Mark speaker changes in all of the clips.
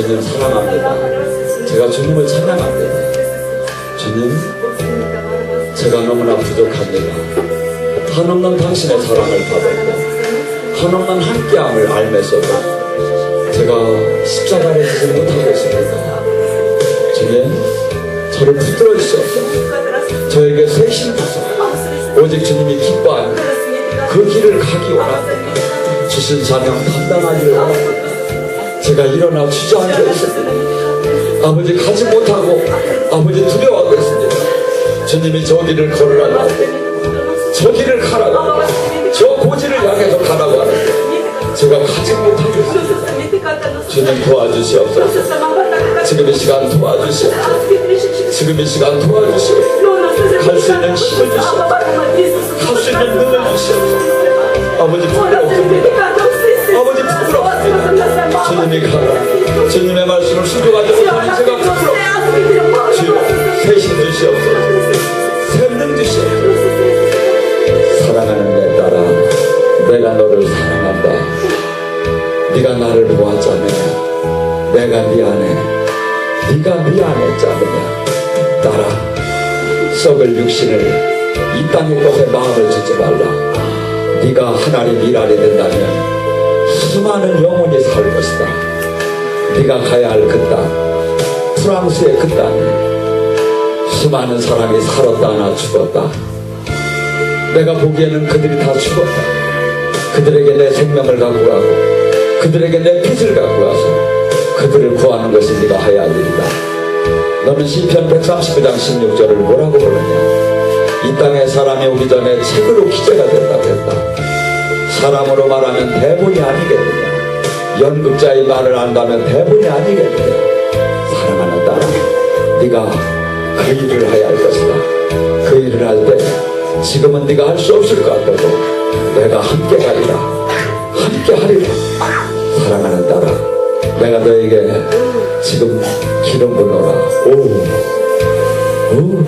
Speaker 1: 주님 사랑합니다. 제가 주님을 찬양합니다. 주님, 제가 너무나 부족합니다. 한없는 당신의 사랑을 받았고 한없는 함께함을 알면서도 제가 십자가를 지지 못하고 있습니다. 주님, 저를 붙들어 주시옵소서. 저에게 새 힘 주소서. 오직 주님이 기뻐하는 그 길을 가기 원합니다. 주신 사명 감당하기를 원합니다. 제가 일어나 주저앉아 있습니다. 아버지 가지 못하고 아버지 두려워하고 있습니다. 주님이 저 길을 걸으라고 저 길을 가라고 저 고지를 향해서 가라고 하는데 제가 가지 못하고 있습니다. 주님 도와주시옵소서. 지금 이 시간 도와주시옵소서. 지금 이 시간 도와주시옵소서. 갈 수 있는 힘을 주시옵소서. 갈 수 있는 능을 주시옵소서. 아버지 부끄럽습니다. 아버지 부끄럽습니다. 주님이 가라. 주님의 말씀을 순종하지 못하니 제가 부끄럽습니다. 주여 새 힘 주시옵소서. 새 능 주시옵소서. 사랑하는 내 딸아, 내가 너를 사랑한다. 네가 나를 보았자며 내가 미안해. 네가 미안했자느냐. 딸아, 썩을 육신을 이 땅의 것에 마음을 주지 말라. 네가 하나님 일하게 된다면 수많은 영혼이 살 것이다. 네가 가야 할 그 땅, 프랑스의 그 땅에 수많은 사람이 살았다 하나 죽었다. 내가 보기에는 그들이 다 죽었다. 그들에게 내 생명을 갖고 가고 그들에게 내 핏을 갖고 가서 그들을 구하는 것이 네가 해야 할 일이다. 너는 시편 139장 16절을 뭐라고 부르냐. 이 땅에 사람이 오기 전에 책으로 기재가 된다고 했다. 사람으로 말하면 대본이 아니겠느냐. 연극자의 말을 안다면 대본이 아니겠느냐. 사랑하는 딸아, 네가 그 일을 해야 할 것이다. 그 일을 할 때 지금은 네가 할 수 없을 것 같아도 내가 함께 하리라. 함께 하리라. 사랑하는 딸아, 내가 너에게 지금 기름 부어라. 오,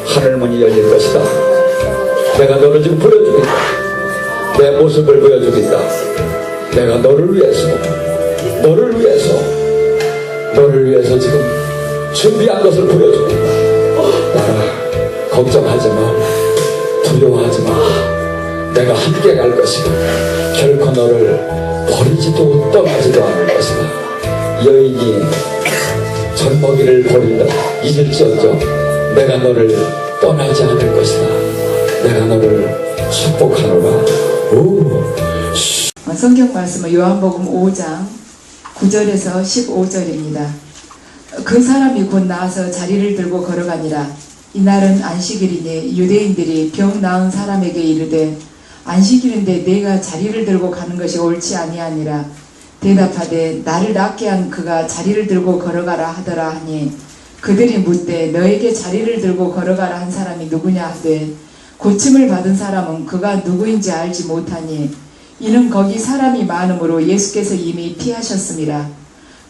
Speaker 1: 하늘문이 열릴 것이다. 내가 너를 지금 보여주겠다. 내 모습을 보여주겠다. 내가 너를 위해서 지금 준비한 것을 보여주겠다. 나라, 걱정하지 마. 두려워하지 마. 내가 함께 갈 것이다. 결코 너를 버리지도 떠나지도 않을 것이다. 여인이 젖먹이를 버리다 잊을지어도 내가 너를 떠나지 않을 것이다. 내가 너를 축복하노라.
Speaker 2: 성경 말씀은 요한복음 5장 9절에서 15절입니다. 그 사람이 곧 나와서 자리를 들고 걸어가니라. 이날은 안식일이니 유대인들이 병 나은 사람에게 이르되 안식일인데 내가 자리를 들고 가는 것이 옳지 아니하니라. 대답하되 나를 낫게 한 그가 자리를 들고 걸어가라 하더라 하니 그들이 묻되 너에게 자리를 들고 걸어가라 한 사람이 누구냐 하되 고침을 받은 사람은 그가 누구인지 알지 못하니 이는 거기 사람이 많으므로 예수께서 이미 피하셨습니다.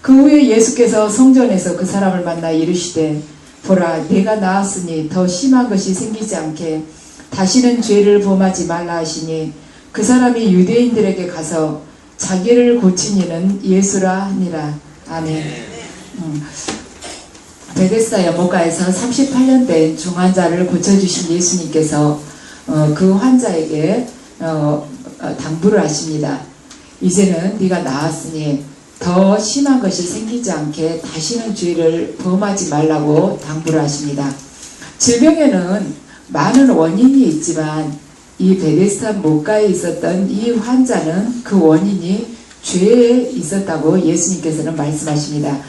Speaker 2: 그 후에 예수께서 성전에서 그 사람을 만나 이르시되 보라, 내가 나았으니 더 심한 것이 생기지 않게 다시는 죄를 범하지 말라 하시니 그 사람이 유대인들에게 가서 자기를 고친 이는 예수라 하니라. 아멘. 베데스다 연못가에서 38년 된 중환자를 고쳐주신 예수님께서 그 환자에게 당부를 하십니다. 이제는 네가 나았으니 더 심한 것이 생기지 않게 다시는 죄를 범하지 말라고 당부를 하십니다. 질병에는 많은 원인이 있지만 이 베데스다 못가에 있었던 이 환자는 그 원인이 죄에 있었다고 예수님께서는 말씀하십니다.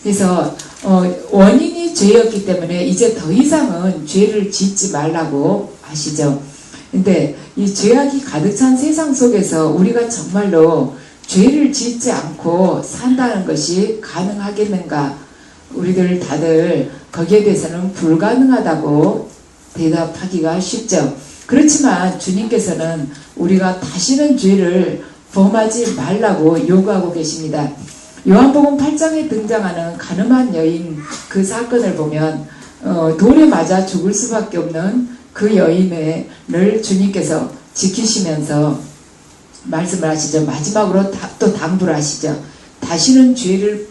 Speaker 2: 그래서 원인이 죄였기 때문에 이제 더 이상은 죄를 짓지 말라고 하시죠. 근데 이 죄악이 가득 찬 세상 속에서 우리가 정말로 죄를 짓지 않고 산다는 것이 가능하겠는가? 우리들 다들 거기에 대해서는 불가능하다고 대답하기가 쉽죠. 그렇지만 주님께서는 우리가 다시는 죄를 범하지 말라고 요구하고 계십니다. 요한복음 8장에 등장하는 가늠한 여인 그 사건을 보면 돌에 맞아 죽을 수밖에 없는 그 여인을 주님께서 지키시면서 말씀을 하시죠. 마지막으로 또 당부를 하시죠. 다시는 죄를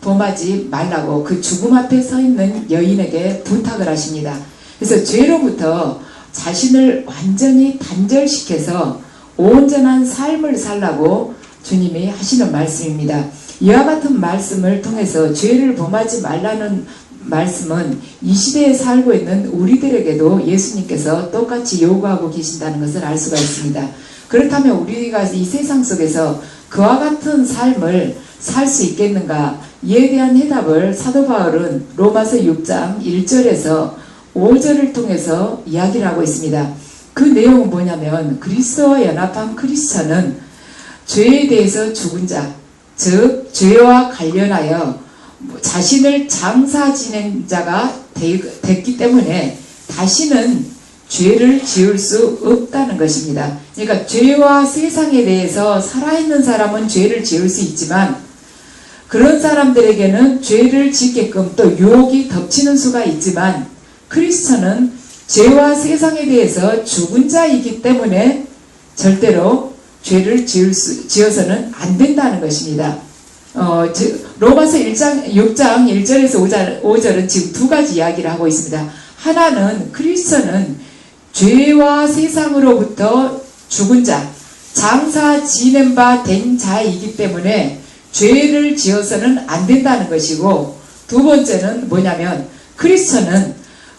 Speaker 2: 범하지 말라고 그 죽음 앞에 서 있는 여인에게 부탁을 하십니다. 그래서 죄로부터 자신을 완전히 단절시켜서 온전한 삶을 살라고 주님이 하시는 말씀입니다. 이와 같은 말씀을 통해서 죄를 범하지 말라는 말씀은 이 시대에 살고 있는 우리들에게도 예수님께서 똑같이 요구하고 계신다는 것을 알 수가 있습니다. 그렇다면 우리가 이 세상 속에서 그와 같은 삶을 살 수 있겠는가? 이에 대한 해답을 사도 바울은 로마서 6장 1절에서 5절을 통해서 이야기를 하고 있습니다. 그 내용은 뭐냐면 그리스도와 연합한 크리스천은 죄에 대해서 죽은 자, 즉 죄와 관련하여 자신을 장사 지낸 자가 됐기 때문에 다시는 죄를 지을 수 없다는 것입니다. 그러니까 죄와 세상에 대해서 살아있는 사람은 죄를 지을 수 있지만 그런 사람들에게는 죄를 짓게끔 또 유혹이 덮치는 수가 있지만 크리스천은 죄와 세상에 대해서 죽은 자이기 때문에 절대로 죄를 지어서는 안 된다는 것입니다. 로마서 6장 1절에서 5절은 지금 두 가지 이야기를 하고 있습니다. 하나는 크리스천은 죄와 세상으로부터 죽은 자, 장사 지낸 바 된 자이기 때문에 죄를 지어서는 안 된다는 것이고, 두 번째는 뭐냐면 크리스천은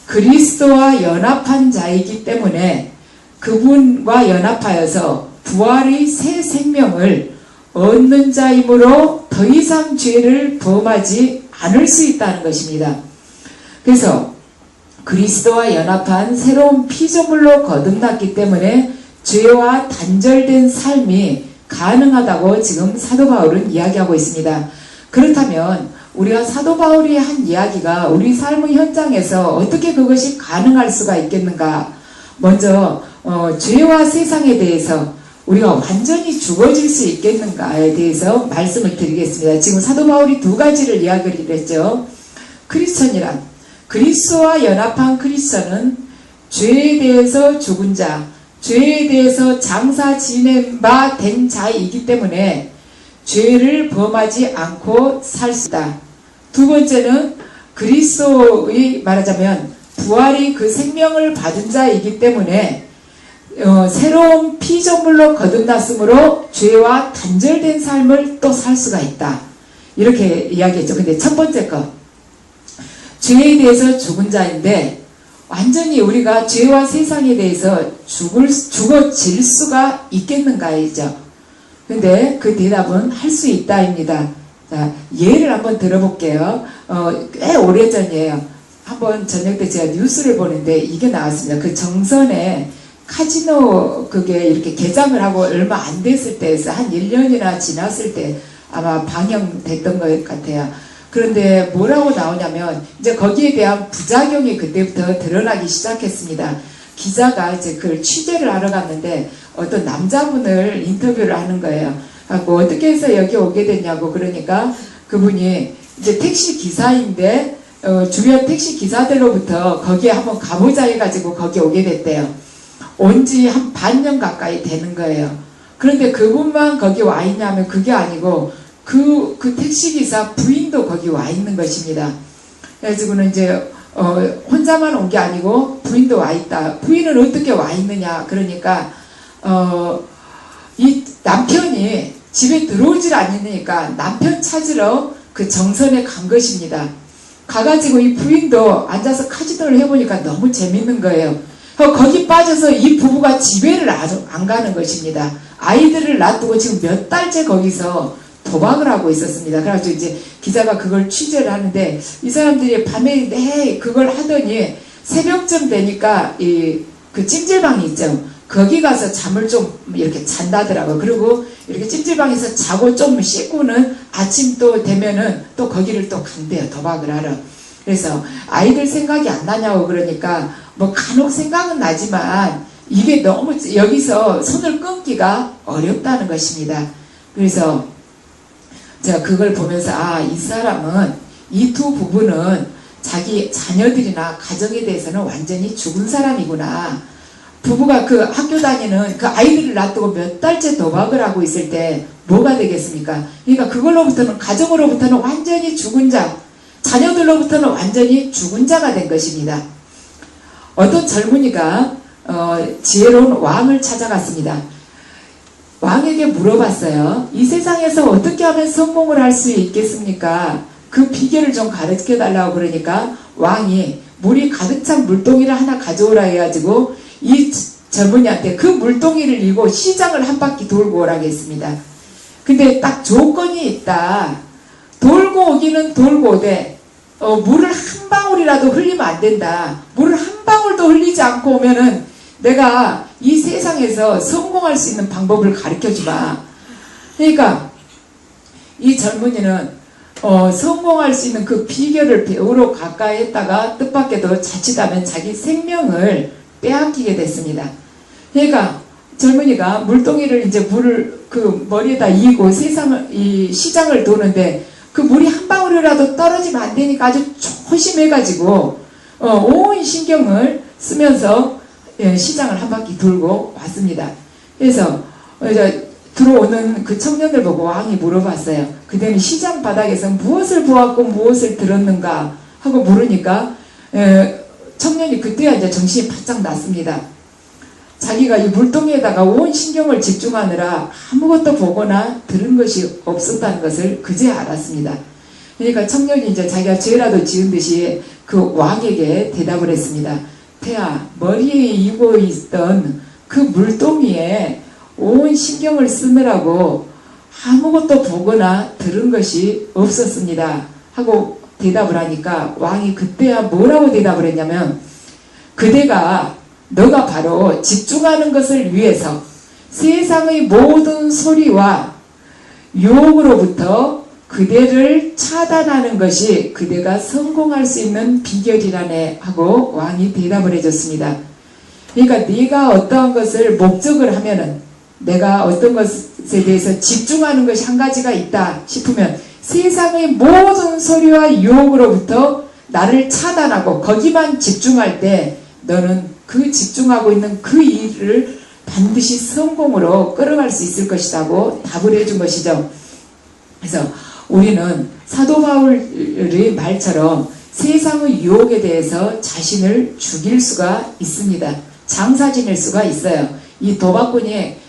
Speaker 2: 그리스도와 연합한 자이기 때문에 그분과 연합하여서 부활의 새 생명을 얻는 자이므로 더 이상 죄를 범하지 않을 수 있다는 것입니다. 그래서 그리스도와 연합한 새로운 피조물로 거듭났기 때문에 죄와 단절된 삶이 가능하다고 지금 사도 바울은 이야기하고 있습니다. 그렇다면 우리가 사도 바울이 한 이야기가 우리 삶의 현장에서 어떻게 그것이 가능할 수가 있겠는가? 먼저 죄와 세상에 대해서 우리가 완전히 죽어질 수 있겠는가에 대해서 말씀을 드리겠습니다. 지금 사도 바울이 두 가지를 이야기를 했죠. 크리스천이란 그리스도와 연합한 크리스천은 죄에 대해서 죽은 자, 죄에 대해서 장사 지낸 바 된 자이기 때문에 죄를 범하지 않고 살 수 있다. 두 번째는 그리스도의 말하자면 부활의 그 생명을 받은 자이기 때문에 새로운 피조물로 거듭났으므로 죄와 단절된 삶을 또 살 수가 있다. 이렇게 이야기했죠. 근데 첫 번째 거, 죄에 대해서 죽은 자인데 완전히 우리가 죄와 세상에 대해서 죽어질 수가 있겠는가이죠. 근데 그 대답은 할 수 있다입니다. 자, 예를 한번 들어볼게요. 꽤 오래전이에요. 한번 저녁 때 제가 뉴스를 보는데 이게 나왔습니다. 그 정선에 카지노 그게 이렇게 개장을 하고 얼마 안 됐을 때에서 한 1년이나 지났을 때 아마 방영됐던 것 같아요. 그런데 뭐라고 나오냐면 이제 거기에 대한 부작용이 그때부터 드러나기 시작했습니다. 기자가 이제 그걸 취재를 하러 갔는데 어떤 남자분을 인터뷰를 하는 거예요. 하고 어떻게 해서 여기 오게 됐냐고 그러니까 그분이 이제 택시 기사인데 주변 택시 기사들로부터 거기에 한번 가보자 해가지고 거기 오게 됐대요. 온 지 한 반년 가까이 되는 거예요. 그런데 그분만 거기 와 있냐면 그게 아니고 그 택시기사 부인도 거기 와 있는 것입니다. 그래가지고는 이제 혼자만 온 게 아니고 부인도 와 있다. 부인은 어떻게 와 있느냐 그러니까 이 남편이 집에 들어오질 않으니까 남편 찾으러 그 정선에 간 것입니다. 가가지고 이 부인도 앉아서 카지노를 해보니까 너무 재밌는 거예요. 거기 빠져서 이 부부가 집에를 안 가는 것입니다. 아이들을 놔두고 지금 몇 달째 거기서 도박을 하고 있었습니다. 그래가지고 이제 기자가 그걸 취재를 하는데 이 사람들이 밤에 내 그걸 하더니 새벽쯤 되니까 그 찜질방이 있죠. 거기 가서 잠을 좀 이렇게 잔다더라고요. 그리고 이렇게 찜질방에서 자고 좀 씻고는 아침 또 되면은 또 거기를 또 간대요. 도박을 하러. 그래서 아이들 생각이 안 나냐고 그러니까 뭐 간혹 생각은 나지만 이게 너무 여기서 손을 끊기가 어렵다는 것입니다. 그래서 제가 그걸 보면서 이 사람은 이 두 부부는 자기 자녀들이나 가정에 대해서는 완전히 죽은 사람이구나. 부부가 그 학교 다니는 그 아이들을 놔두고 몇 달째 도박을 하고 있을 때 뭐가 되겠습니까? 그러니까 그걸로부터는, 가정으로부터는 완전히 죽은 자, 자녀들로부터는 완전히 죽은 자가 된 것입니다. 어떤 젊은이가 지혜로운 왕을 찾아갔습니다. 왕에게 물어봤어요. 이 세상에서 어떻게 하면 성공을 할 수 있겠습니까? 그 비결을 좀 가르쳐 달라고 그러니까 왕이 물이 가득 찬 물동이를 하나 가져오라 해가지고 이 젊은이한테 그 물동이를 이고 시장을 한 바퀴 돌고 오라고 했습니다. 근데 딱 조건이 있다. 돌고 오기는 돌고 오되 물을 한 방울이라도 흘리면 안 된다. 물을 한 방울도 흘리지 않고 오면은 내가 이 세상에서 성공할 수 있는 방법을 가르쳐 주마. 그러니까 이 젊은이는 성공할 수 있는 그 비결을 배우러 가까이 했다가 뜻밖에도 자칫하면 자기 생명을 빼앗기게 됐습니다. 그러니까 젊은이가 물동이를 이제 물을 그 머리에다 이고 이 시장을 도는데 그 물이 한 방울이라도 떨어지면 안 되니까 아주 조심해가지고 온 신경을 쓰면서 시장을 한 바퀴 돌고 왔습니다. 그래서 들어오는 그 청년들 보고 왕이 물어봤어요. 그대는 시장 바닥에서 무엇을 보았고 무엇을 들었는가 하고 물으니까 청년이 그때야 이제 정신이 바짝 났습니다. 자기가 이 물동이에다가 온 신경을 집중하느라 아무것도 보거나 들은 것이 없었다는 것을 그제 알았습니다. 그러니까 청년이 이제 자기가 죄라도 지은 듯이 그 왕에게 대답을 했습니다. 태야, 머리에 이고 있던 그 물동이에 온 신경을 쓰느라고 아무것도 보거나 들은 것이 없었습니다. 하고 대답을 하니까 왕이 그때야 뭐라고 대답을 했냐면, 너가 바로 집중하는 것을 위해서 세상의 모든 소리와 유혹으로부터 그대를 차단하는 것이 그대가 성공할 수 있는 비결이라네 하고 왕이 대답을 해줬습니다. 그러니까 네가 어떠한 것을 목적을 하면은, 내가 어떤 것에 대해서 집중하는 것이 한 가지가 있다 싶으면 세상의 모든 소리와 유혹으로부터 나를 차단하고 거기만 집중할 때 너는 그 집중하고 있는 그 일을 반드시 성공으로 끌어갈 수 있을 것이라고 답을 해준 것이죠. 그래서 우리는 사도 바울의 말처럼 세상의 유혹에 대해서 자신을 죽일 수가 있습니다. 장사 지낼 수가 있어요. 이 도박꾼의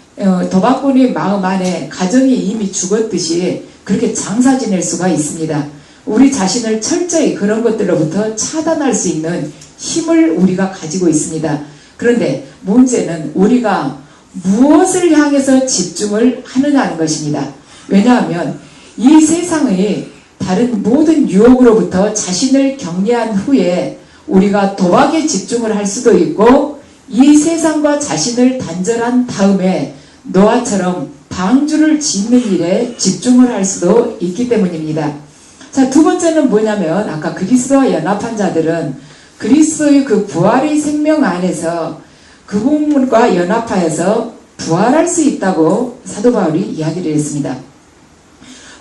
Speaker 2: 마음 안에 가정이 이미 죽었듯이 그렇게 장사 지낼 수가 있습니다. 우리 자신을 철저히 그런 것들로부터 차단할 수 있는 힘을 우리가 가지고 있습니다. 그런데 문제는 우리가 무엇을 향해서 집중을 하느냐는 것입니다. 왜냐하면 이 세상의 다른 모든 유혹으로부터 자신을 격리한 후에 우리가 도박에 집중을 할 수도 있고, 이 세상과 자신을 단절한 다음에 노아처럼 방주를 짓는 일에 집중을 할 수도 있기 때문입니다. 자, 두 번째는 뭐냐면, 아까 그리스도와 연합한 자들은 그리스도의 그 부활의 생명 안에서 그분과 연합하여서 부활할 수 있다고 사도 바울이 이야기를 했습니다.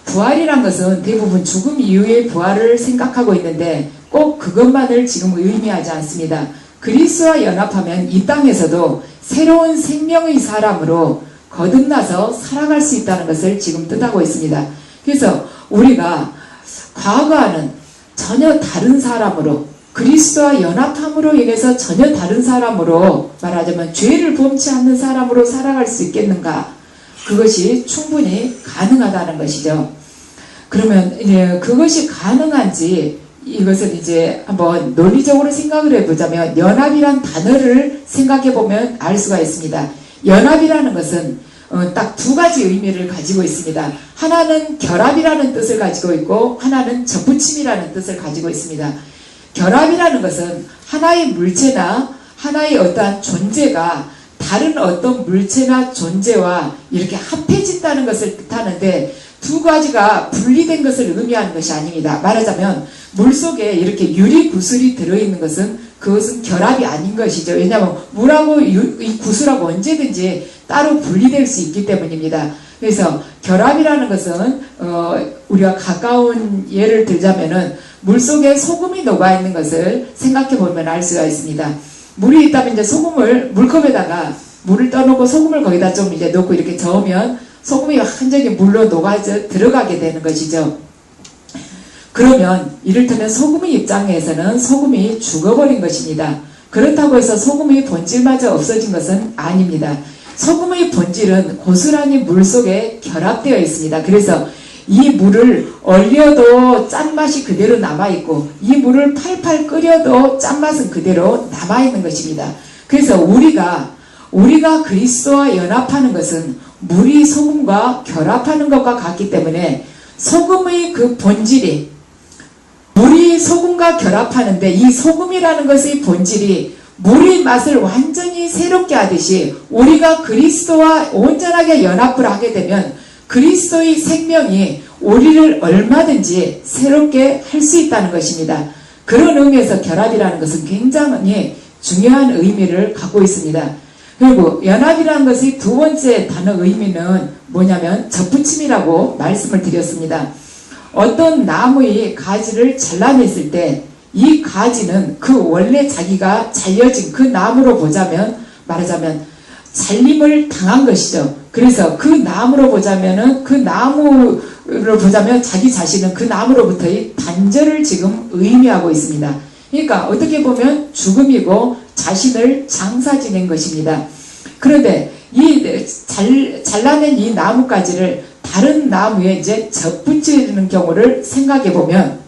Speaker 2: 부활이란 것은 대부분 죽음 이후의 부활을 생각하고 있는데 꼭 그것만을 지금 의미하지 않습니다. 그리스도와 연합하면 이 땅에서도 새로운 생명의 사람으로 거듭나서 살아갈 수 있다는 것을 지금 뜻하고 있습니다. 그래서 우리가 과거와는 전혀 다른 사람으로, 그리스도와 연합함으로 인해서 전혀 다른 사람으로, 말하자면 죄를 범치 않는 사람으로 살아갈 수 있겠는가? 그것이 충분히 가능하다는 것이죠. 그러면 그것이 가능한지 이것을 이제 한번 논리적으로 생각을 해보자면, 연합이란 단어를 생각해 보면 알 수가 있습니다. 연합이라는 것은 딱 두 가지 의미를 가지고 있습니다. 하나는 결합이라는 뜻을 가지고 있고, 하나는 접붙임이라는 뜻을 가지고 있습니다. 결합이라는 것은 하나의 물체나 하나의 어떠한 존재가 다른 어떤 물체나 존재와 이렇게 합해진다는 것을 뜻하는데, 두 가지가 분리된 것을 의미하는 것이 아닙니다. 말하자면 물속에 이렇게 유리 구슬이 들어있는 것은 그것은 결합이 아닌 것이죠. 왜냐하면 물하고 이 구슬하고 언제든지 따로 분리될 수 있기 때문입니다. 그래서 결합이라는 것은 우리가 가까운 예를 들자면은 물속에 소금이 녹아있는 것을 생각해 보면 알 수가 있습니다. 물이 있다면 이제 소금을 물컵에다가 물을 떠놓고 소금을 거기다 좀 이제 넣고 이렇게 저으면 소금이 완전히 물로 녹아져 들어가게 되는 것이죠. 그러면 이를테면 소금의 입장에서는 소금이 죽어버린 것입니다. 그렇다고 해서 소금의 본질마저 없어진 것은 아닙니다. 소금의 본질은 고스란히 물 속에 결합되어 있습니다. 그래서 이 물을 얼려도 짠맛이 그대로 남아있고 이 물을 팔팔 끓여도 짠맛은 그대로 남아있는 것입니다. 그래서 우리가 그리스도와 연합하는 것은 물이 소금과 결합하는 것과 같기 때문에 소금의 그 본질이 물이 소금과 결합하는데 이 소금이라는 것의 본질이 물의 맛을 완전히 새롭게 하듯이 우리가 그리스도와 온전하게 연합을 하게 되면 그리스도의 생명이 우리를 얼마든지 새롭게 할 수 있다는 것입니다. 그런 의미에서 결합이라는 것은 굉장히 중요한 의미를 갖고 있습니다. 그리고 연합이라는 것의 두 번째 단어 의미는 뭐냐면 접붙임이라고 말씀을 드렸습니다. 어떤 나무의 가지를 잘라냈을 때 이 가지는 그 원래 자기가 잘려진 그 나무로 보자면 말하자면 잘림을 당한 것이죠. 그래서 그 나무로 보자면은 그 나무를 보자면 자기 자신은 그 나무로부터의 단절을 지금 의미하고 있습니다. 그러니까 어떻게 보면 죽음이고 자신을 장사 지낸 것입니다. 그런데 이 잘라낸 이 나뭇가지를 다른 나무에 이제 접붙이는 경우를 생각해 보면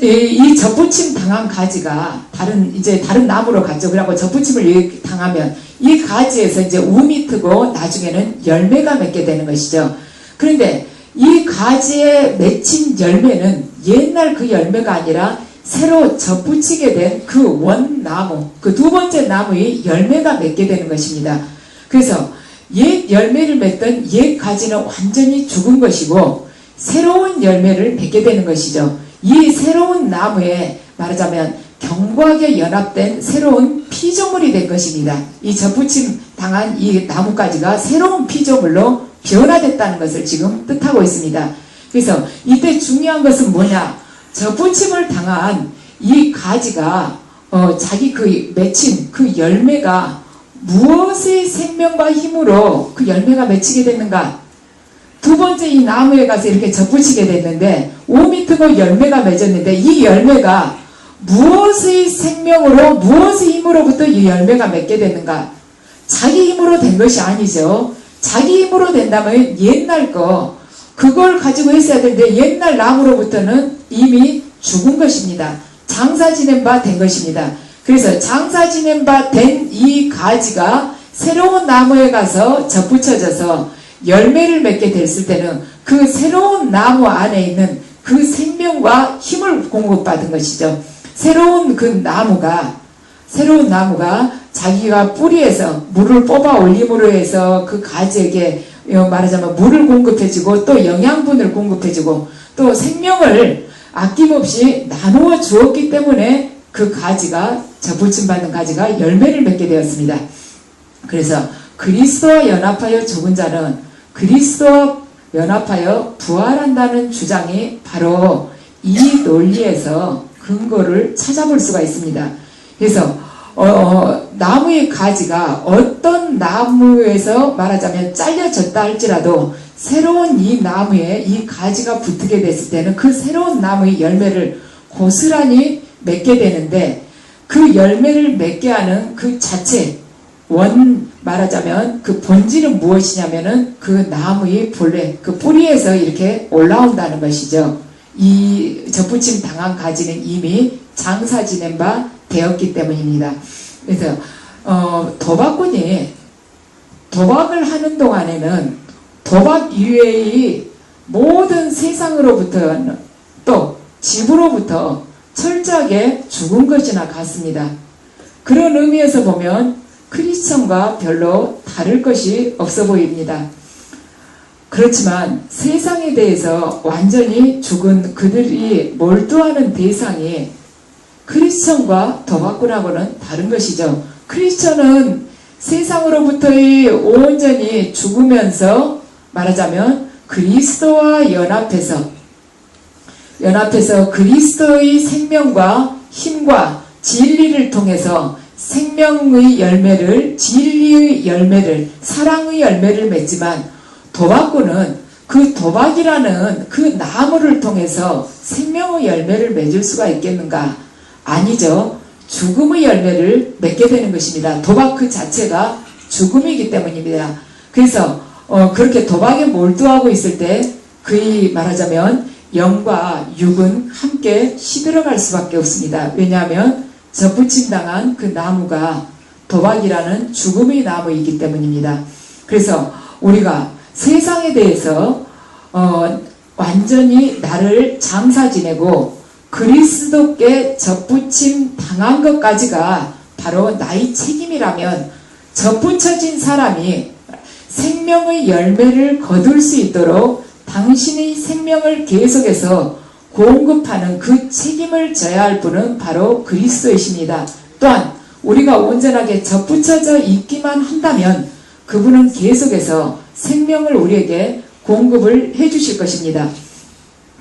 Speaker 2: 이 접붙임 당한 가지가 다른 나무로 갔죠. 그래갖고 접붙임을 당하면 이 가지에서 이제 움이 트고 나중에는 열매가 맺게 되는 것이죠. 그런데 이 가지에 맺힌 열매는 옛날 그 열매가 아니라 새로 접붙이게 된 그 원나무, 그 두 번째 나무의 열매가 맺게 되는 것입니다. 그래서 옛 열매를 맺던 옛 가지는 완전히 죽은 것이고 새로운 열매를 맺게 되는 것이죠. 이 새로운 나무에 말하자면 견고하게 연합된 새로운 피조물이 된 것입니다. 이 접붙임 당한 이 나뭇가지가 새로운 피조물로 변화됐다는 것을 지금 뜻하고 있습니다. 그래서 이때 중요한 것은 뭐냐? 접붙임을 당한 이 가지가 자기 그 맺힌 그 열매가 무엇의 생명과 힘으로 그 열매가 맺히게 됐는가? 두 번째 이 나무에 가서 이렇게 접붙이게 됐는데 오미 트고 열매가 맺었는데 이 열매가 무엇의 생명으로 무엇의 힘으로부터 이 열매가 맺게 됐는가? 자기 힘으로 된 것이 아니죠. 자기 힘으로 된다면 옛날 거 그걸 가지고 했어야 되는데 옛날 나무로부터는 이미 죽은 것입니다. 장사 지낸 바 된 것입니다. 그래서 장사 지낸 바 된 이 가지가 새로운 나무에 가서 접붙여져서 열매를 맺게 됐을 때는 그 새로운 나무 안에 있는 그 생명과 힘을 공급받은 것이죠. 새로운 나무가 자기가 뿌리에서 물을 뽑아 올림으로 해서 그 가지에게 말하자면 물을 공급해주고 또 영양분을 공급해주고 또 생명을 아낌없이 나누어 주었기 때문에 그 가지가 접붙임 받는 가지가 열매를 맺게 되었습니다. 그래서 그리스도와 연합하여 죽은 자는 그리스도와 연합하여 부활한다는 주장이 바로 이 논리에서 근거를 찾아볼 수가 있습니다. 그래서 나무의 가지가 어떤 나무에서 말하자면 잘려졌다 할지라도 새로운 이 나무에 이 가지가 붙게 됐을 때는 그 새로운 나무의 열매를 고스란히 맺게 되는데 그 열매를 맺게 하는 그 자체 말하자면 그 본질은 무엇이냐면은 그 나무의 본래 그 뿌리에서 이렇게 올라온다는 것이죠. 이 접붙임 당한 가지는 이미 장사 지낸 바 되었기 때문입니다. 그래서 도박꾼이 도박을 하는 동안에는 도박 이외의 모든 세상으로부터 또 집으로부터 철저하게 죽은 것이나 같습니다. 그런 의미에서 보면 크리스천과 별로 다를 것이 없어 보입니다. 그렇지만 세상에 대해서 완전히 죽은 그들이 몰두하는 대상이 크리스천과 도박꾼하고는 다른 것이죠. 크리스천은 세상으로부터의 온전히 죽으면서 말하자면 그리스도와 연합해서 그리스도의 생명과 힘과 진리를 통해서 생명의 열매를, 진리의 열매를, 사랑의 열매를 맺지만 도박꾼은 그 도박이라는 그 나무를 통해서 생명의 열매를 맺을 수가 있겠는가? 아니죠. 죽음의 열매를 맺게 되는 것입니다. 도박 그 자체가 죽음이기 때문입니다. 그래서 그렇게 도박에 몰두하고 있을 때 그이 말하자면 영과 육은 함께 시들어갈 수밖에 없습니다. 왜냐하면 접붙임당한 그 나무가 도박이라는 죽음의 나무이기 때문입니다. 그래서 우리가 세상에 대해서 완전히 나를 장사 지내고 그리스도께 접붙임 당한 것까지가 바로 나의 책임이라면 접붙여진 사람이 생명의 열매를 거둘 수 있도록 당신의 생명을 계속해서 공급하는 그 책임을 져야 할 분은 바로 그리스도이십니다. 또한 우리가 온전하게 접붙여져 있기만 한다면 그분은 계속해서 생명을 우리에게 공급을 해주실 것입니다.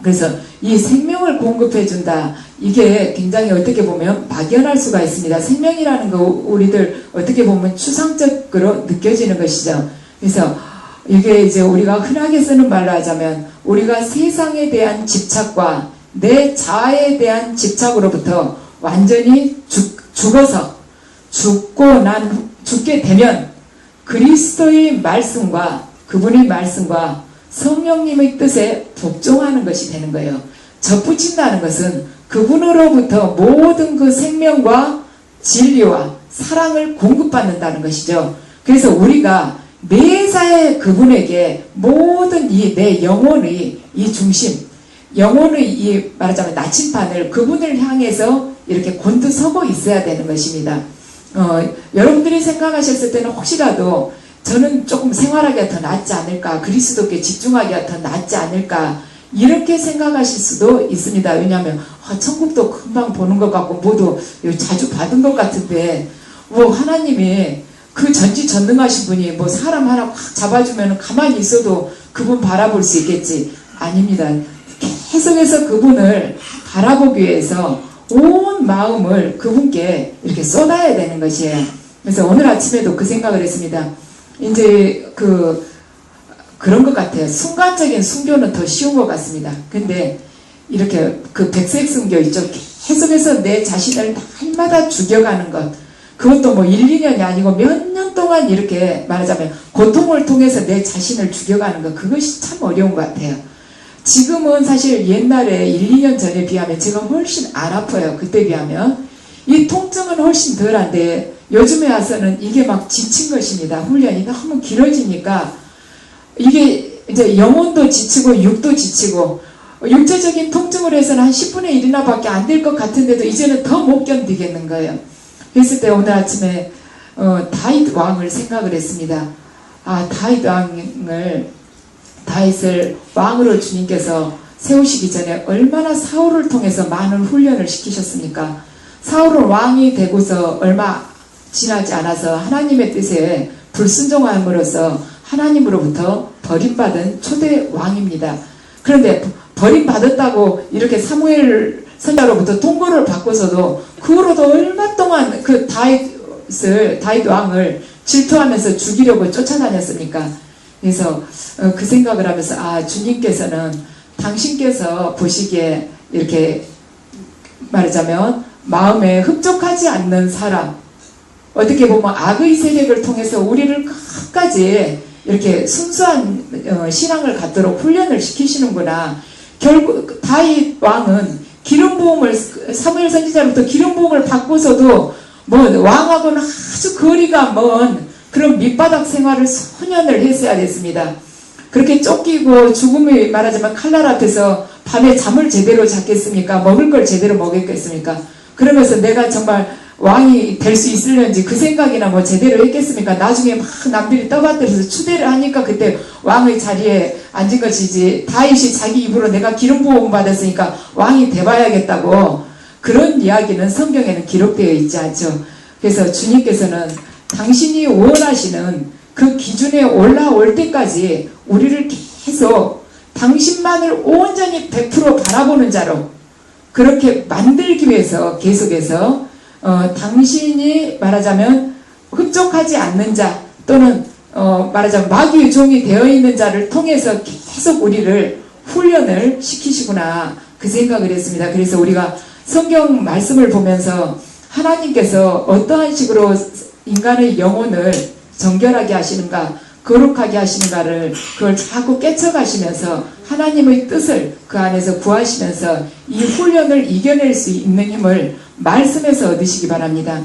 Speaker 2: 그래서 이 생명을 공급해 준다. 이게 굉장히 어떻게 보면 막연할 수가 있습니다. 생명이라는 거 우리들 어떻게 보면 추상적으로 느껴지는 것이죠. 그래서 이게 이제 우리가 흔하게 쓰는 말로 하자면 우리가 세상에 대한 집착과 내 자아에 대한 집착으로부터 완전히 죽어서 죽게 되면 그리스도의 말씀과 그분의 말씀과 성령님의 뜻에 복종하는 것이 되는 거예요. 접붙인다는 것은 그분으로부터 모든 그 생명과 진리와 사랑을 공급받는다는 것이죠. 그래서 우리가 매사에 그분에게 모든 이 내 영혼의 이 중심, 영혼의 이 말하자면 나침판을 그분을 향해서 이렇게 곤두서고 있어야 되는 것입니다. 여러분들이 생각하셨을 때는 혹시라도 저는 조금 생활하기가 더 낫지 않을까, 그리스도께 집중하기가 더 낫지 않을까 이렇게 생각하실 수도 있습니다. 왜냐하면 천국도 금방 보는 것 같고 뭐도 자주 받은 것 같은데 뭐 하나님이 그 전지전능하신 분이 뭐 사람 하나 확 잡아주면 가만히 있어도 그분 바라볼 수 있겠지. 아닙니다. 계속해서 그분을 바라보기 위해서 온 마음을 그분께 이렇게 쏟아야 되는 것이에요. 그래서 오늘 아침에도 그 생각을 했습니다. 이제 그런 것 같아요. 순간적인 순교는 더 쉬운 것 같습니다. 근데 이렇게 그 백색 순교 있죠. 계속해서 내 자신을 날마다 죽여가는 것. 그것도 뭐 1, 2년이 아니고 몇 년 동안 이렇게 말하자면 고통을 통해서 내 자신을 죽여가는 것. 그것이 참 어려운 것 같아요. 지금은 사실 옛날에 1, 2년 전에 비하면 제가 훨씬 안 아파요. 그때 비하면. 이 통증은 훨씬 덜한데 요즘에 와서는 이게 막 지친 것입니다. 훈련이 너무 길어지니까 이게 이제 영혼도 지치고 육도 지치고 육체적인 통증으로 해서는 한 10분의 1이나 밖에 안 될 것 같은데도 이제는 더 못 견디겠는 거예요. 그랬을 때 오늘 아침에 다윗 왕을 생각을 했습니다. 다윗을 왕으로 주님께서 세우시기 전에 얼마나 사울을 통해서 많은 훈련을 시키셨습니까? 사울은 왕이 되고서 얼마 지나지 않아서 하나님의 뜻에 불순종함으로써 하나님으로부터 버림받은 초대 왕입니다. 그런데 버림받았다고 이렇게 사무엘 선자로부터 통보를 받고서도 그 후로도 얼마 동안 그 다윗 왕을 질투하면서 죽이려고 쫓아다녔습니까? 그래서 그 생각을 하면서 주님께서는 당신께서 보시기에 이렇게 말하자면 마음에 흡족하지 않는 사람, 어떻게 보면 악의 세력을 통해서 우리를 끝까지 이렇게 순수한 신앙을 갖도록 훈련을 시키시는구나. 결국 다윗 왕은 기름 부음을 사무엘 선지자로부터 기름 부음을 받고서도 뭐 왕하고는 아주 거리가 먼 그런 밑바닥 생활을 수년을 했어야 됐습니다. 그렇게 쫓기고 죽음이 말하자면 칼날 앞에서 밤에 잠을 제대로 잤겠습니까? 먹을 걸 제대로 먹겠습니까? 그러면서 내가 정말 왕이 될 수 있을는지 그 생각이나 뭐 제대로 했겠습니까? 나중에 막 남들이 떠받들어서 추대를 하니까 그때 왕의 자리에 앉은 것이지, 다윗이 자기 입으로 내가 기름 부음 받았으니까 왕이 돼봐야겠다고 그런 이야기는 성경에는 기록되어 있지 않죠. 그래서 주님께서는 당신이 원하시는 그 기준에 올라올 때까지 우리를 계속 당신만을 온전히 100% 바라보는 자로 그렇게 만들기 위해서 계속해서 당신이 말하자면 흡족하지 않는 자 또는 말하자면 마귀의 종이 되어 있는 자를 통해서 계속 우리를 훈련을 시키시구나 그 생각을 했습니다. 그래서 우리가 성경 말씀을 보면서 하나님께서 어떠한 식으로 인간의 영혼을 정결하게 하시는가 거룩하게 하시는가를 그걸 자꾸 깨쳐가시면서 하나님의 뜻을 그 안에서 구하시면서 이 훈련을 이겨낼 수 있는 힘을 말씀에서 얻으시기 바랍니다.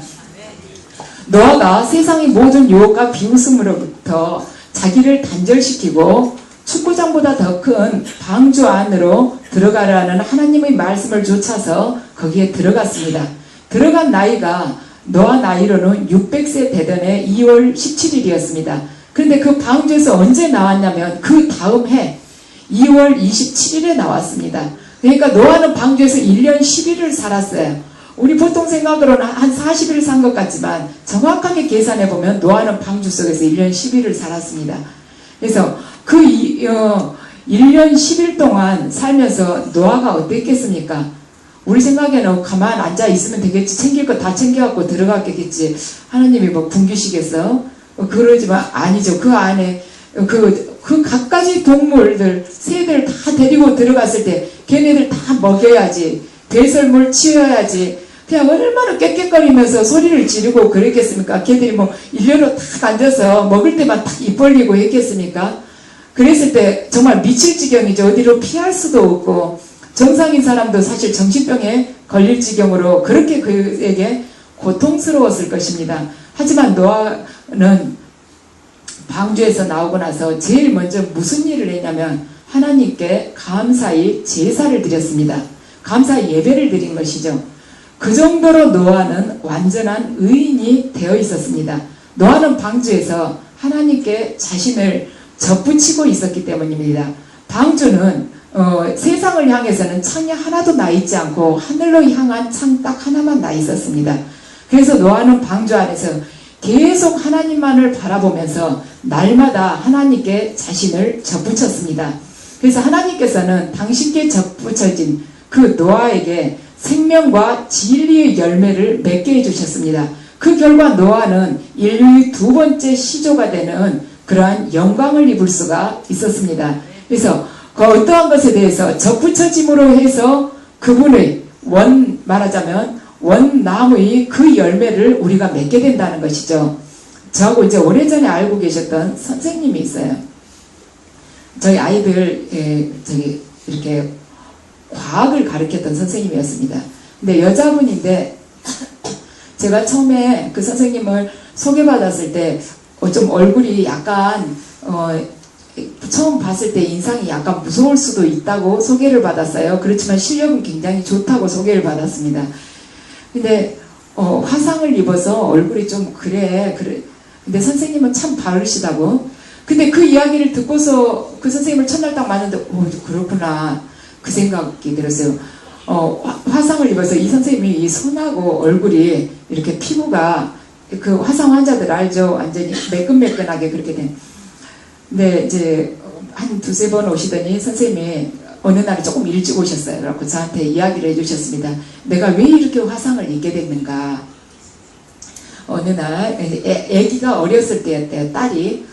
Speaker 2: 노아가 세상의 모든 유혹과 비웃음으로부터 자기를 단절시키고 축구장보다 더 큰 방주 안으로 들어가라는 하나님의 말씀을 쫓아서 거기에 들어갔습니다. 들어간 나이가 노아 나이로는 600세 되던 해 2월 17일이었습니다. 그런데 그 방주에서 언제 나왔냐면 그 다음 해 2월 27일에 나왔습니다. 그러니까 노아는 방주에서 1년 10일을 살았어요. 우리 보통 생각으로는 한 40일 산 것 같지만 정확하게 계산해 보면 노아는 방주 속에서 1년 10일을 살았습니다. 그래서 그 1년 10일 동안 살면서 노아가 어땠겠습니까? 우리 생각에는 가만 앉아 있으면 되겠지, 챙길 거 다 챙겨갖고 들어갔겠지, 하나님이 뭐 굶기시겠어? 그러지만 아니죠. 그 안에 그 갖가지 동물들 새들 다 데리고 들어갔을 때 걔네들 다 먹여야지, 배설물 치워야지, 그냥 얼마나 깨끗거리면서 소리를 지르고 그랬겠습니까? 걔들이 뭐 일렬로 딱 앉아서 먹을 때만 딱 입 벌리고 했겠습니까? 그랬을 때 정말 미칠 지경이죠. 어디로 피할 수도 없고 정상인 사람도 사실 정신병에 걸릴 지경으로 그렇게 그에게 고통스러웠을 것입니다. 하지만 노아는 방주에서 나오고 나서 제일 먼저 무슨 일을 했냐면 하나님께 감사의 제사를 드렸습니다. 감사의 예배를 드린 것이죠. 그 정도로 노아는 완전한 의인이 되어 있었습니다. 노아는 방주에서 하나님께 자신을 접붙이고 있었기 때문입니다. 방주는 세상을 향해서는 창이 하나도 나 있지 않고 하늘로 향한 창 딱 하나만 나 있었습니다. 그래서 노아는 방주 안에서 계속 하나님만을 바라보면서 날마다 하나님께 자신을 접붙였습니다. 그래서 하나님께서는 당신께 접붙여진 그 노아에게 생명과 진리의 열매를 맺게 해주셨습니다. 그 결과 노아는 인류의 두 번째 시조가 되는 그러한 영광을 입을 수가 있었습니다. 그래서 그 어떠한 것에 대해서 접붙여짐으로 해서 그분의 말하자면 원나무의 그 열매를 우리가 맺게 된다는 것이죠. 저하고 이제 오래전에 알고 계셨던 선생님이 있어요. 저희 아이들 이렇게 과학을 가르쳤던 선생님이었습니다. 근데 여자분인데 제가 처음에 그 선생님을 소개받았을 때 좀 얼굴이 약간 처음 봤을 때 인상이 약간 무서울 수도 있다고 소개를 받았어요. 그렇지만 실력은 굉장히 좋다고 소개를 받았습니다. 근데 화상을 입어서 얼굴이 좀 그래. 근데 선생님은 참 바르시다고. 근데 그 이야기를 듣고서 그 선생님을 첫날 딱 만났는데 그렇구나 그 생각이 들었어요. 화상을 입어서 이 선생님이 이 손하고 얼굴이 이렇게 피부가 그 화상 환자들 알죠? 완전히 매끈매끈하게 그렇게 된. 근데 이제 한 두세 번 오시더니 선생님이 어느 날 조금 일찍 오셨어요. 그래서 저한테 이야기를 해주셨습니다. 내가 왜 이렇게 화상을 입게 됐는가. 어느 날 애기가 어렸을 때였대요. 딸이.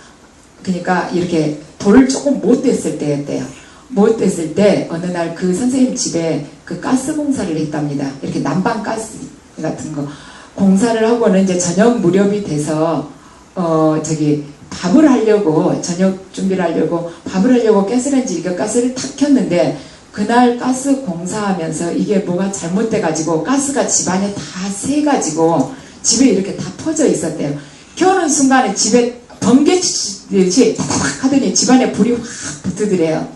Speaker 2: 그러니까 이렇게 돌을 조금 못 뗐을 때였대요. 못 뗐을 때 어느 날 그 선생님 집에 그 가스 공사를 했답니다. 이렇게 난방 가스 같은 거 공사를 하고는 이제 저녁 무렵이 돼서 밥을 하려고 저녁 준비를 하려고 밥을 하려고 가스레인지 가스를 탁 켰는데 그날 가스 공사하면서 이게 뭐가 잘못돼 가지고 가스가 집안에 다 새 가지고 집에 이렇게 다 퍼져 있었대요. 켜는 순간에 집에 번개치듯이 타닥 하더니 집안에 불이 확 붙더래요.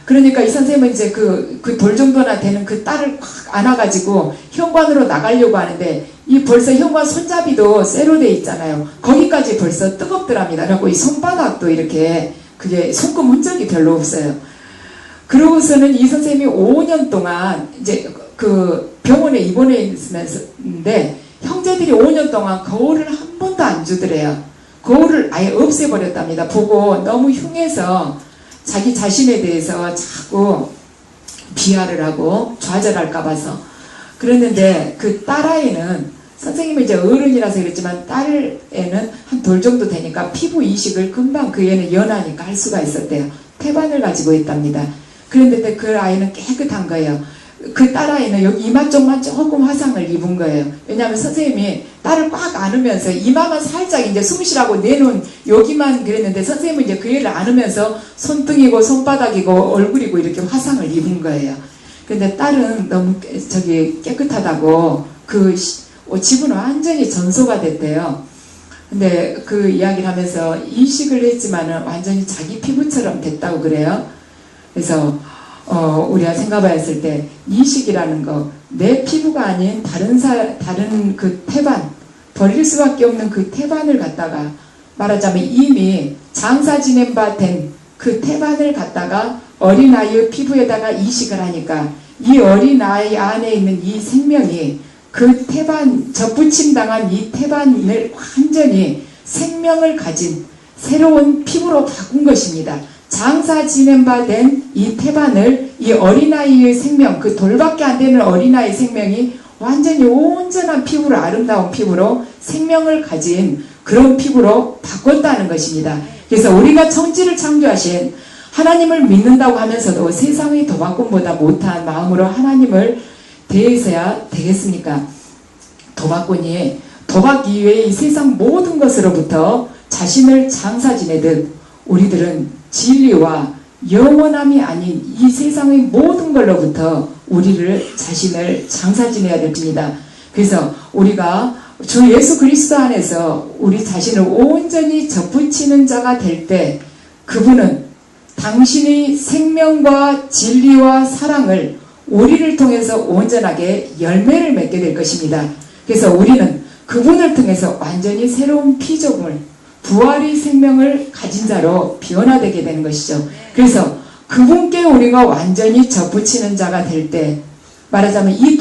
Speaker 2: 그러니까 이 선생님은 이제 그 돌 정도나 되는 그 딸을 확 안아가지고 현관으로 나가려고 하는데 이 벌써 현관 손잡이도 쇠로 돼 있잖아요. 거기까지 벌써 뜨겁더랍니다. 그래갖고 이 손바닥도 이렇게 그게 손금 흔적이 별로 없어요. 그러고서는 이 선생님이 5년 동안 이제 그 병원에 입원해 있으면서인데 형제들이 5년 동안 거울을 한 번도 안 주더래요. 거울을 아예 없애버렸답니다. 보고 너무 흉해서 자기 자신에 대해서 자꾸 비하를 하고 좌절할까 봐서. 그랬는데 그 딸아이는 선생님이 이제 어른이라서 그랬지만 딸애는 한 돌 정도 되니까 피부 이식을 금방 그 애는 연하니까 할 수가 있었대요. 태반을 가지고 있답니다. 그런데 그 아이는 깨끗한 거예요. 그 딸아이는 여기 이마 쪽만 조금 화상을 입은 거예요. 왜냐하면 선생님이 딸을 꽉 안으면서 이마만 살짝 이제 숨 쉬라고 내놓은 여기만 그랬는데 선생님은 이제 그 애를 안으면서 손등이고 손바닥이고 얼굴이고 이렇게 화상을 입은 거예요. 근데 딸은 너무 깨끗하다고 그 집은 완전히 전소가 됐대요. 근데 그 이야기를 하면서 이식을 했지만은 완전히 자기 피부처럼 됐다고 그래요. 그래서 우리가 생각해봤을 때 이식이라는 거, 내 피부가 아닌 다른 그 태반, 버릴 수밖에 없는 그 태반을 갖다가 말하자면 이미 장사 지낸 바 된 그 태반을 갖다가 어린아이의 피부에다가 이식을 하니까 이 어린아이 안에 있는 이 생명이 그 태반, 접붙임 당한 이 태반을 완전히 생명을 가진 새로운 피부로 바꾼 것입니다. 장사 지낸 바 된 이 태반을 이 어린아이의 생명, 그 돌밖에 안 되는 어린아이 생명이 완전히 온전한 피부로, 아름다운 피부로 생명을 가진 그런 피부로 바꿨다는 것입니다. 그래서 우리가 천지를 창조하신 하나님을 믿는다고 하면서도 세상의 도박꾼보다 못한 마음으로 하나님을 대해서야 되겠습니까? 도박꾼이 도박 이외의 이 세상 모든 것으로부터 자신을 장사 지내듯 우리들은 진리와 영원함이 아닌 이 세상의 모든 걸로부터 우리를 자신을 장사 지내야 됩니다. 그래서 우리가 주 예수 그리스도 안에서 우리 자신을 온전히 접붙이는 자가 될 때 그분은 당신의 생명과 진리와 사랑을 우리를 통해서 온전하게 열매를 맺게 될 것입니다. 그래서 우리는 그분을 통해서 완전히 새로운 피조물, 부활의 생명을 가진 자로 변화되게 되는 것이죠. 그래서 그분께 우리가 완전히 접붙이는 자가 될 때 말하자면 이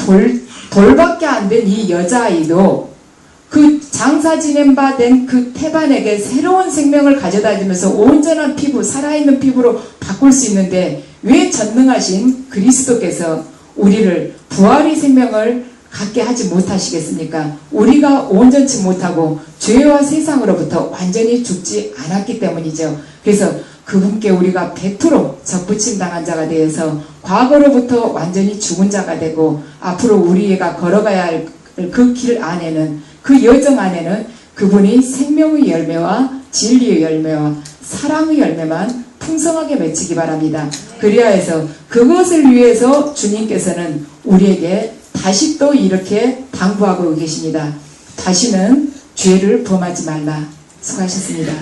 Speaker 2: 돌밖에 안 된 이 여자아이도 그 장사 지낸 바 된 그 태반에게 새로운 생명을 가져다 주면서 온전한 피부, 살아있는 피부로 바꿀 수 있는데 왜 전능하신 그리스도께서 우리를 부활의 생명을 갖게 하지 못하시겠습니까? 우리가 온전치 못하고 죄와 세상으로부터 완전히 죽지 않았기 때문이죠. 그래서 그분께 우리가 100% 접붙임 당한 자가 되어서 과거로부터 완전히 죽은 자가 되고 앞으로 우리가 걸어가야 할 그 길 안에는, 그 여정 안에는 그분이 생명의 열매와 진리의 열매와 사랑의 열매만 풍성하게 맺히기 바랍니다. 그리하여서 그것을 위해서 주님께서는 우리에게 다시 또 이렇게 당부하고 계십니다. 다시는 죄를 범하지 말라. 수고하셨습니다.